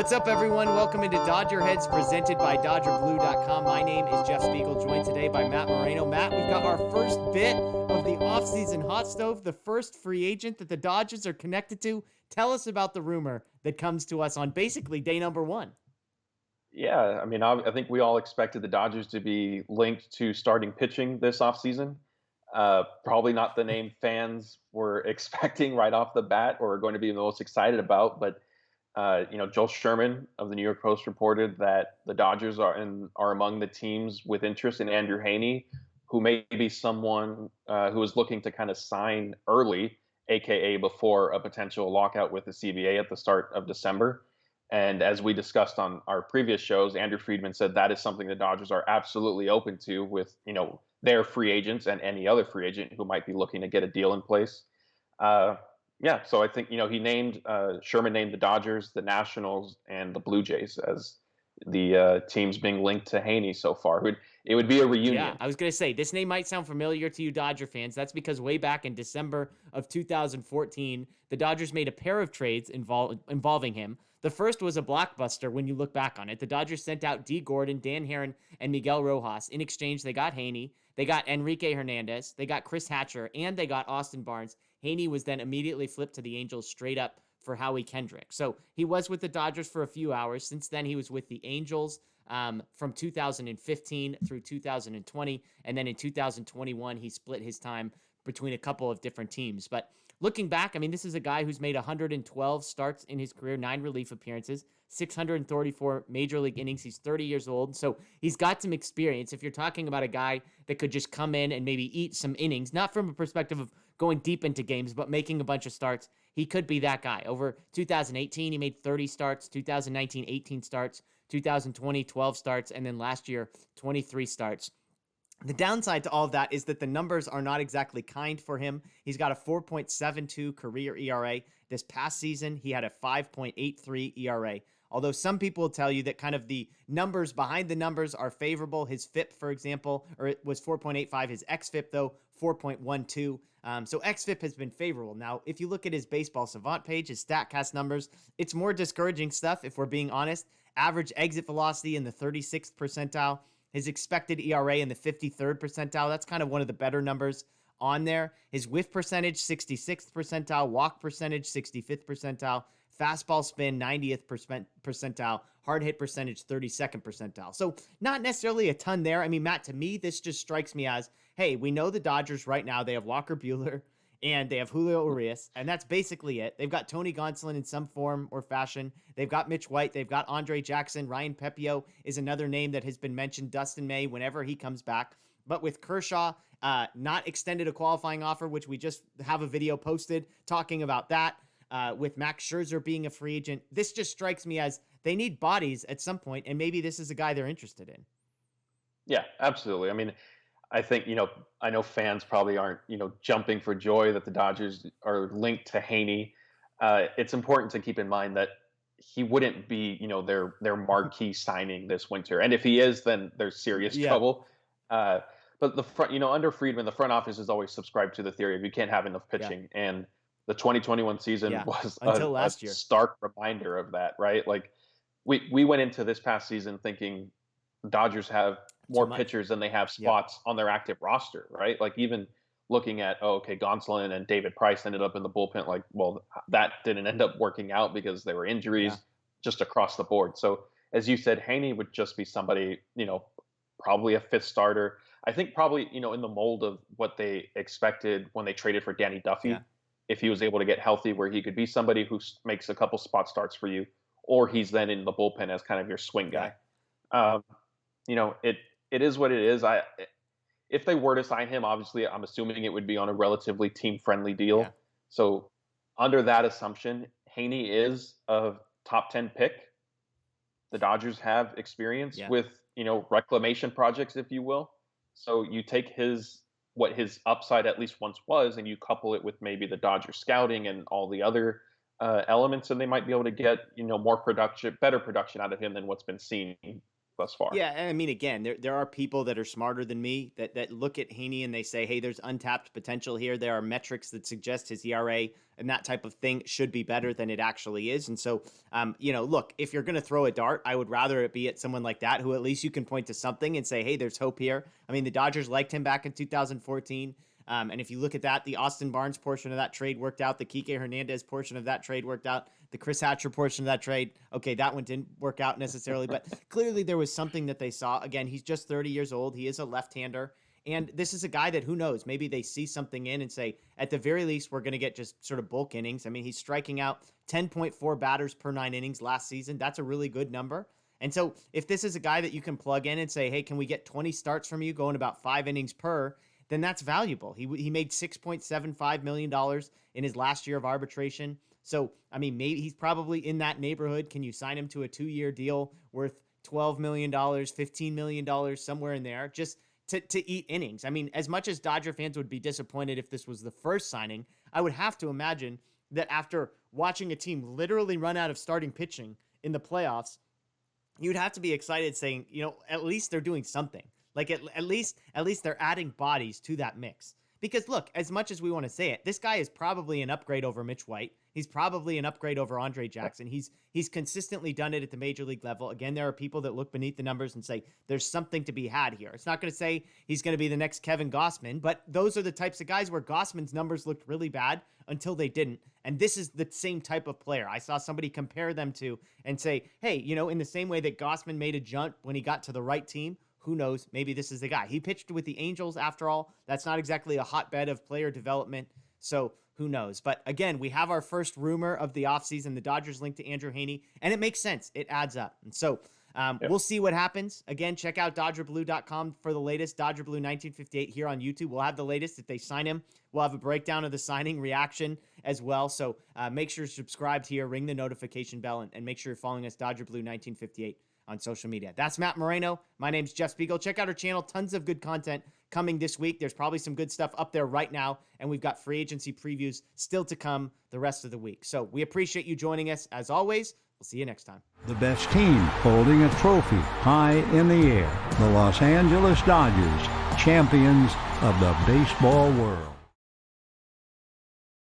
What's up, everyone? Welcome into DodgerHeads, presented by DodgerBlue.com. My name is Jeff Spiegel, joined today by Matt Moreno. Matt, we've got our first bit of the offseason hot stove, the first free agent that the Dodgers are connected to. Tell us about the rumor that comes to us on basically day number one. Yeah, I mean, I think we all expected the Dodgers to be linked to starting pitching this offseason. Probably not the name fans were expecting right off the bat or are going to be the most excited about. But Joel Sherman of the New York Post reported that the Dodgers are among the teams with interest in Andrew Heaney, who may be someone who is looking to kind of sign early, aka before a potential lockout with the CBA at the start of December. And as we discussed on our previous shows, Andrew Friedman said that is something the Dodgers are absolutely open to with, their free agents and any other free agent who might be looking to get a deal in place. Uh, yeah, so I think, he named Sherman named the Dodgers, the Nationals, and the Blue Jays as the teams being linked to Heaney so far. It would be a Yeah, reunion. I was going to say, this name might sound familiar to you Dodger fans. That's because way back in December of 2014, the Dodgers made a pair of trades involving him. The first was a blockbuster when you look back on it. The Dodgers sent out D. Gordon, Dan Herron, and Miguel Rojas. In exchange, they got Heaney, they got Enrique Hernandez, they got Chris Hatcher, and they got Austin Barnes. Heaney was then immediately flipped to the Angels straight up for Howie Kendrick. So he was with the Dodgers for a few hours. Since then, he was with the Angels from 2015 through 2020. And then in 2021, he split his time between a couple of different teams. But looking back, I mean, this is a guy who's made 112 starts in his career, 9 relief appearances, 634 major league innings. He's 30 years old, so he's got some experience. If you're talking about a guy that could just come in and maybe eat some innings, not from a perspective of going deep into games, but making a bunch of starts, he could be that guy. Over 2018, he made 30 starts, 2019, 18 starts, 2020, 12 starts, and then last year, 23 starts. The downside to all of that is that the numbers are not exactly kind for him. He's got a 4.72 career ERA. This past season, he had a 5.83 ERA. Although some people will tell you that kind of the numbers behind the numbers are favorable. His FIP, for example, or it was 4.85. His xFIP, though, 4.12. So xFIP has been favorable. Now, if you look at his Baseball Savant page, his StatCast numbers, it's more discouraging stuff, if we're being honest. Average exit velocity in the 36th percentile. His expected ERA in the 53rd percentile. That's kind of one of the better numbers on there. His whiff percentage, 66th percentile. Walk percentage, 65th percentile. Fastball spin, 90th percentile. Hard hit percentage, 32nd percentile. So not necessarily a ton there. I mean, Matt, to me, this just strikes me as, hey, we know the Dodgers right now, they have Walker Buehler and they have Julio Urias, and that's basically it. They've got Tony Gonsolin in some form or fashion. They've got Mitch White. They've got Andre Jackson. Ryan Pepio is another name that has been mentioned. Dustin May, whenever he comes back. But with Kershaw not extended a qualifying offer, which we just have a video posted talking about that, with Max Scherzer being a free agent, this just strikes me as they need bodies at some point, and maybe this is a guy they're interested in. Yeah, absolutely. I mean, I think, I know fans probably aren't, jumping for joy that the Dodgers are linked to Heaney. It's important to keep in mind that he wouldn't be, their marquee signing this winter. And if he is, then there's serious Yeah, trouble. But the front, under Friedman, the front office has always subscribed to the theory of you can't have enough yeah, pitching. And the 2021 season yeah. was Until a last year. stark reminder of that, right? Like we went into this past season thinking Dodgers have Too more much. pitchers than they have Yep. spots on their active roster, right? Like even looking at, Gonsolin and David Price ended up in the bullpen. Like, well, that didn't end up working out because there were Yeah. injuries just across the board. So as you said, Haney would just be somebody, probably a fifth starter. I think probably, in the mold of what they expected when they traded for Danny Yeah. Duffy, if he was able to get healthy, where he could be somebody who makes a couple spot starts for you, or he's then in the bullpen as kind of your swing Yeah. guy. Um, it is what it is. If they were to sign him, obviously, I'm assuming it would be on a relatively team friendly Yeah. deal. So under that assumption, Haney is a top 10 pick. The Dodgers have experience Yeah. with reclamation projects, if you will. So you take what his upside at least once was, and you couple it with maybe the Dodger scouting and all the other elements, and they might be able to get more production, better production out of him than what's been seen thus far. Yeah, and I mean, again, there are people that are smarter than me that look at Heaney and they say, hey, there's untapped potential here. There are metrics that suggest his ERA and that type of thing should be better than it actually is. And so, look, if you're going to throw a dart, I would rather it be at someone like that who at least you can point to something and say, hey, there's hope here. I mean, the Dodgers liked him back in 2014. And if you look at that, the Austin Barnes portion of that trade worked out. The Kike Hernandez portion of that trade worked out. The Chris Hatcher portion of that trade, okay, that one didn't work out necessarily, but clearly there was something that they saw. Again, he's just 30 years old. He is a left-hander. And this is a guy that, who knows, maybe they see something in and say, at the very least, we're going to get just sort of bulk innings. I mean, he's striking out 10.4 batters per 9 innings last season. That's a really good number. And so if this is a guy that you can plug in and say, hey, can we get 20 starts from you going about 5 innings per, then that's valuable. He made $6.75 million in his last year of arbitration. So, I mean, maybe he's probably in that neighborhood. Can you sign him to a 2-year deal worth $12 million, $15 million, somewhere in there, just to eat innings? I mean, as much as Dodger fans would be disappointed if this was the first signing, I would have to imagine that after watching a team literally run out of starting pitching in the playoffs, you'd have to be excited saying, at least they're doing something. Like at least they're adding bodies to that mix. Because look, as much as we want to say it, this guy is probably an upgrade over Mitch White. He's probably an upgrade over Andre Jackson. He's consistently done it at the major league level. Again, there are people that look beneath the numbers and say there's something to be had here. It's not going to say he's going to be the next Kevin Gausman, but those are the types of guys where Gausman's numbers looked really bad until they didn't. And this is the same type of player. I saw somebody compare them to and say, hey, in the same way that Gausman made a jump when he got to the right team, who knows? Maybe this is the guy. He pitched with the Angels after all. That's not exactly a hotbed of player development. So who knows? But again, we have our first rumor of the offseason, the Dodgers linked to Andrew Heaney, and it makes sense. It adds up. And so we'll see what happens. Again, check out DodgerBlue.com for the latest. Dodger Blue 1958 here on YouTube. We'll have the latest. If they sign him, we'll have a breakdown of the signing reaction as well. So make sure you're subscribed here, ring the notification bell, and make sure you're following us, Dodger Blue 1958. On social media. That's Matt Moreno. My name's Jeff Spiegel. Check out our channel. Tons of good content coming this week. There's probably some good stuff up there right now, and we've got free agency previews still to come the rest of the week. So we appreciate you joining us. As always, we'll see you next time. The best team holding a trophy high in the air. The Los Angeles Dodgers, champions of the baseball world.